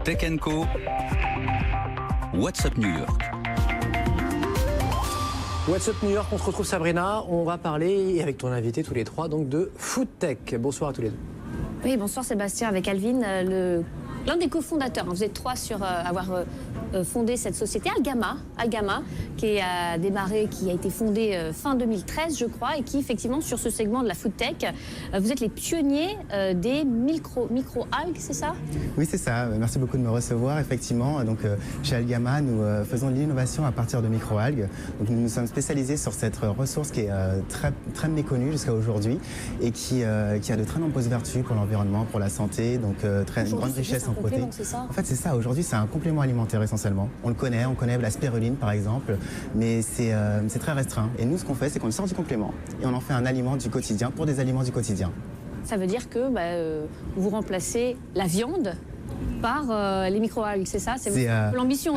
Tech Co. What's Up New York. What's Up New York, on se retrouve Sabrina, on va parler avec ton invité tous les trois donc de Food Tech. Bonsoir à tous les deux. Oui, bonsoir Sébastien, avec Alvin, l'un des cofondateurs. Vous êtes trois sur avoir fondé cette société Algama, qui a démarré, qui a été fondée fin 2013, je crois, et qui effectivement sur ce segment de la food tech, vous êtes les pionniers des micro-algues, c'est ça? Oui, c'est ça. Merci beaucoup de me recevoir. Effectivement, donc chez Algama, nous faisons de l'innovation à partir de micro-algues. Donc nous nous sommes spécialisés sur cette ressource qui est très méconnue jusqu'à aujourd'hui et qui a de très nombreuses vertus pour l'environnement, pour la santé, donc une grande richesse en protéines. En fait, c'est ça. Aujourd'hui, c'est un complément alimentaire essentiellement. On le connaît, la spiruline par exemple, mais c'est très restreint. Et nous, ce qu'on fait, c'est qu'on sort du complément et on en fait un aliment du quotidien pour des aliments du quotidien. Ça veut dire que vous remplacez la viande par les micro-algues, c'est ça? C'est l'ambition.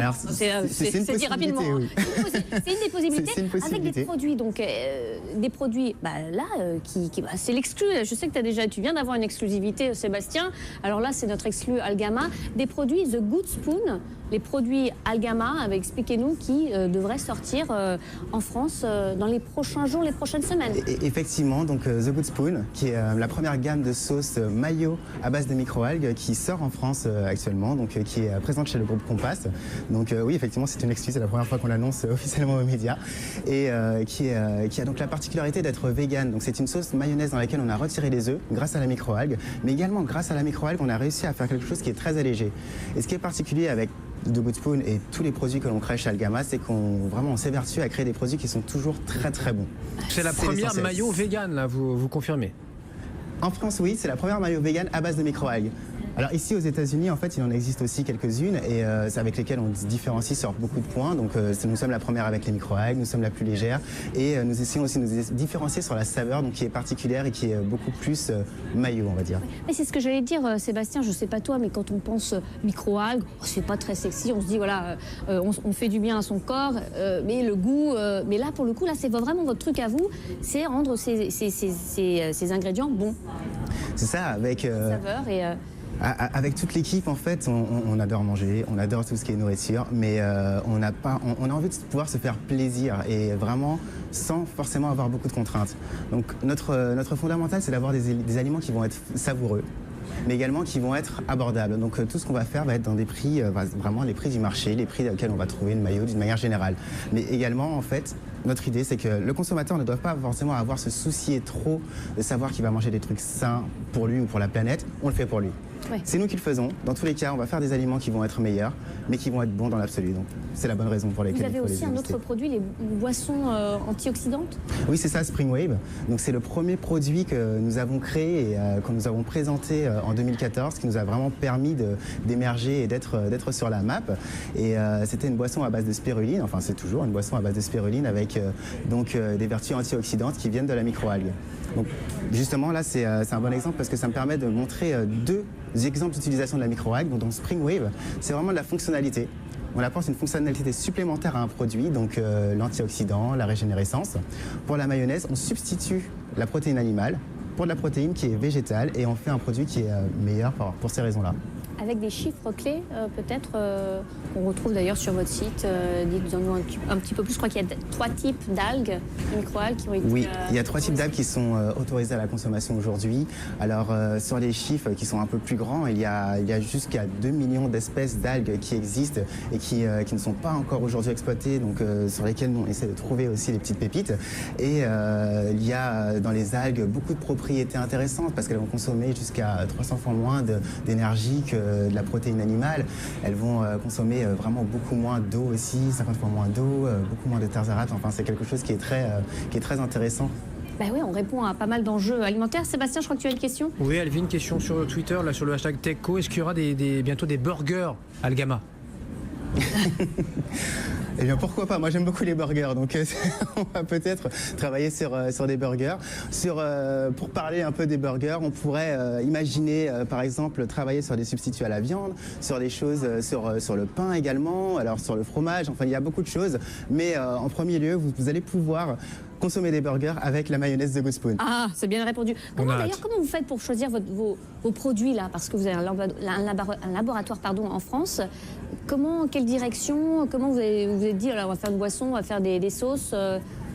C'est dit rapidement. Oui. C'est une des possibilités. Avec des produits, donc des produits, c'est l'exclu. Je sais que tu viens d'avoir une exclusivité, Sébastien. Alors là, c'est notre exclu Algama. Des produits The Good Spoon, les produits Algama, expliquez-nous, qui devraient sortir en France dans les prochains jours, les prochaines semaines. Effectivement, donc The Good Spoon, qui est la première gamme de sauce mayo à base de micro-algues qui sort en France actuellement, donc qui est présente chez le groupe Compass. Donc oui, effectivement, c'est une excuse, c'est la première fois qu'on l'annonce officiellement aux médias, et qui a donc la particularité d'être vegan. Donc c'est une sauce mayonnaise dans laquelle on a retiré les œufs grâce à la micro-algue, mais également grâce à la micro-algue, on a réussi à faire quelque chose qui est très allégé. Et ce qui est particulier avec The Good Spoon et tous les produits que l'on crée chez Algama, c'est qu'on s'évertue à créer des produits qui sont toujours très bons. C'est la première mayo vegan, là, vous confirmez? En France, oui, c'est la première mayo vegan à base de micro-algues. Alors ici aux États-Unis, en fait, il en existe aussi quelques-unes et avec lesquelles on se différencie sur beaucoup de points. Donc nous sommes la première avec les micro-algues, nous sommes la plus légère et nous essayons aussi de nous différencier sur la saveur, donc qui est particulière et qui est beaucoup plus mayo, on va dire. Mais c'est ce que j'allais dire, Sébastien. Je sais pas toi, mais quand on pense micro-algues, c'est pas très sexy. On se dit voilà, on fait du bien à son corps, mais le goût. Mais là, pour le coup, là, c'est vraiment votre truc à vous, c'est rendre ces ingrédients bons. C'est ça, avec saveur et avec toute l'équipe, en fait, on adore manger, on adore tout ce qui est nourriture, mais on a envie de pouvoir se faire plaisir et vraiment sans forcément avoir beaucoup de contraintes. Donc notre fondamental, c'est d'avoir des aliments qui vont être savoureux, mais également qui vont être abordables. Donc tout ce qu'on va faire va être dans des prix, vraiment les prix du marché, les prix auxquels on va trouver une mayo d'une manière générale. Mais également, en fait, notre idée, c'est que le consommateur ne doit pas forcément avoir se soucier trop de savoir qu'il va manger des trucs sains pour lui ou pour la planète. On le fait pour lui. Oui. C'est nous qui le faisons. Dans tous les cas, on va faire des aliments qui vont être meilleurs, mais qui vont être bons dans l'absolu. Donc, c'est la bonne raison pour laquelle Vous avez aussi un autre produit, les boissons antioxydantes? Oui, c'est ça, Spring Wave. Donc, c'est le premier produit que nous avons créé et que nous avons présenté en 2014, qui nous a vraiment permis d'émerger et d'être sur la map. Et c'était une boisson à base de spiruline. Enfin, c'est toujours une boisson à base de spiruline avec des vertus antioxydantes qui viennent de la microalgue. Donc, justement, là, c'est un bon exemple parce que ça me permet de montrer deux exemples d'utilisation de la microalgue. Donc, dans Spring Wave, c'est vraiment de la fonctionnalité. On apporte une fonctionnalité supplémentaire à un produit, donc l'antioxydant, la régénérescence. Pour la mayonnaise, on substitue la protéine animale pour de la protéine qui est végétale et on fait un produit qui est meilleur pour ces raisons-là. Avec des chiffres clés, peut-être, qu'on retrouve d'ailleurs sur votre site. Dites-nous un petit peu plus. Je crois qu'il y a 3 types d'algues, micro-algues qui ont été... Oui, il y a 3 types d'algues qui sont autorisées à la consommation aujourd'hui. Alors, sur les chiffres qui sont un peu plus grands, il y a jusqu'à 2 millions d'espèces d'algues qui existent et qui ne sont pas encore aujourd'hui exploitées, donc sur lesquelles on essaie de trouver aussi les petites pépites. Et il y a dans les algues beaucoup de propriétés intéressantes parce qu'elles vont consommer jusqu'à 300 fois moins d'énergie que de la protéine animale. Elles vont consommer vraiment beaucoup moins d'eau aussi, 50 fois moins d'eau, beaucoup moins de terres arables. Enfin, c'est quelque chose qui est très intéressant. Ben oui, on répond à pas mal d'enjeux alimentaires. Sébastien, je crois que tu as une question. Oui, Alvin, une question sur Twitter, là, sur le hashtag TechCo. Est-ce qu'il y aura bientôt des burgers Algama? Eh bien, pourquoi pas? Moi, j'aime beaucoup les burgers, donc on va peut-être travailler sur des burgers. Pour parler un peu des burgers, on pourrait imaginer, par exemple, travailler sur des substituts à la viande, sur des choses, sur le pain également, alors sur le fromage. Enfin, il y a beaucoup de choses. Mais en premier lieu, vous allez pouvoir consommer des burgers avec la mayonnaise de Good Spoon. Ah, c'est bien répondu. Comment vous faites pour choisir vos produits là? Parce que vous avez un laboratoire en France. Quelle direction? Comment vous avez dit, alors on va faire une boisson, on va faire des sauces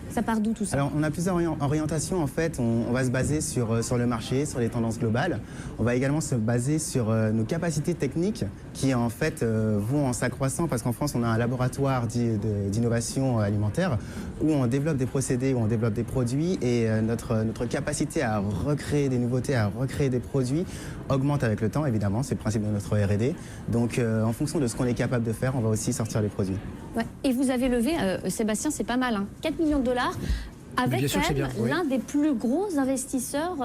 ça part d'où tout ça? Alors on a plusieurs orientations en fait. On va se baser sur le marché, sur les tendances globales. On va également se baser sur nos capacités techniques qui en fait vont en s'accroissant parce qu'en France on a un laboratoire d'innovation alimentaire où on développe des procédés, où on développe des produits et notre capacité à recréer des nouveautés, à recréer des produits augmente avec le temps évidemment. C'est le principe de notre R&D. Donc en fonction de ce qu'on est capable de faire, on va aussi sortir les produits. Ouais. Et vous avez levé, Sébastien, c'est pas mal, hein, 4 millions de dollars avec quand même l'un des plus gros investisseurs,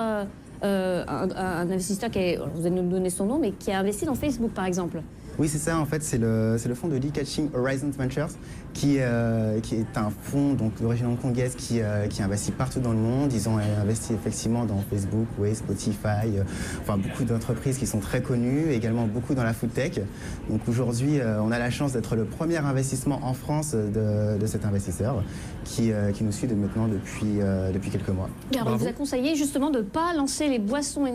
un investisseur vous allez nous donner son nom, mais qui a investi dans Facebook par exemple. Oui, c'est ça. En fait, c'est le fonds de Lee Ka-ching Horizons Ventures qui est un fonds d'origine hongkongaise qui investit partout dans le monde. Ils ont investi effectivement dans Facebook, Way, Spotify, enfin beaucoup d'entreprises qui sont très connues, également beaucoup dans la food tech. Donc aujourd'hui, on a la chance d'être le premier investissement en France de cet investisseur qui nous suit maintenant depuis quelques mois. Alors, il vous a conseillé justement de ne pas lancer les boissons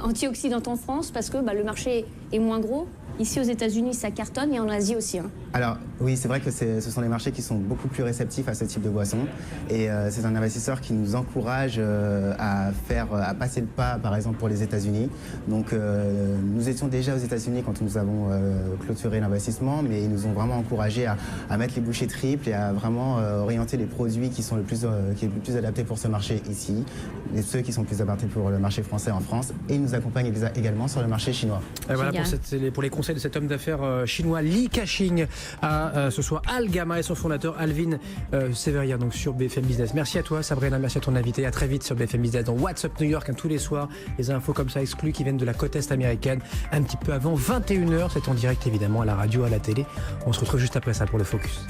antioxydantes en France parce que le marché est moins gros. Ici aux États-Unis, ça cartonne et en Asie aussi. Hein. Alors oui, c'est vrai que ce sont les marchés qui sont beaucoup plus réceptifs à ce type de boisson. Et c'est un investisseur qui nous encourage à passer le pas, par exemple, pour les États-Unis. Donc nous étions déjà aux États-Unis quand nous avons clôturé l'investissement, mais ils nous ont vraiment encouragés à mettre les bouchées triples et à vraiment orienter les produits qui sont le plus adaptés pour ce marché ici, et ceux qui sont plus adaptés pour le marché français en France. Et ils nous accompagnent également sur le marché chinois. Et voilà pour les conseils de cet homme d'affaires chinois Lee Ka-ching ce soir Algama et son fondateur Alvin Severia donc sur BFM Business. Merci à toi Sabrina, merci à ton invité, à très vite sur BFM Business dans What's Up New York, tous les soirs les infos comme ça exclues qui viennent de la côte est américaine un petit peu avant 21h, c'est en direct évidemment à la radio, à la télé. On se retrouve juste après ça pour le Focus.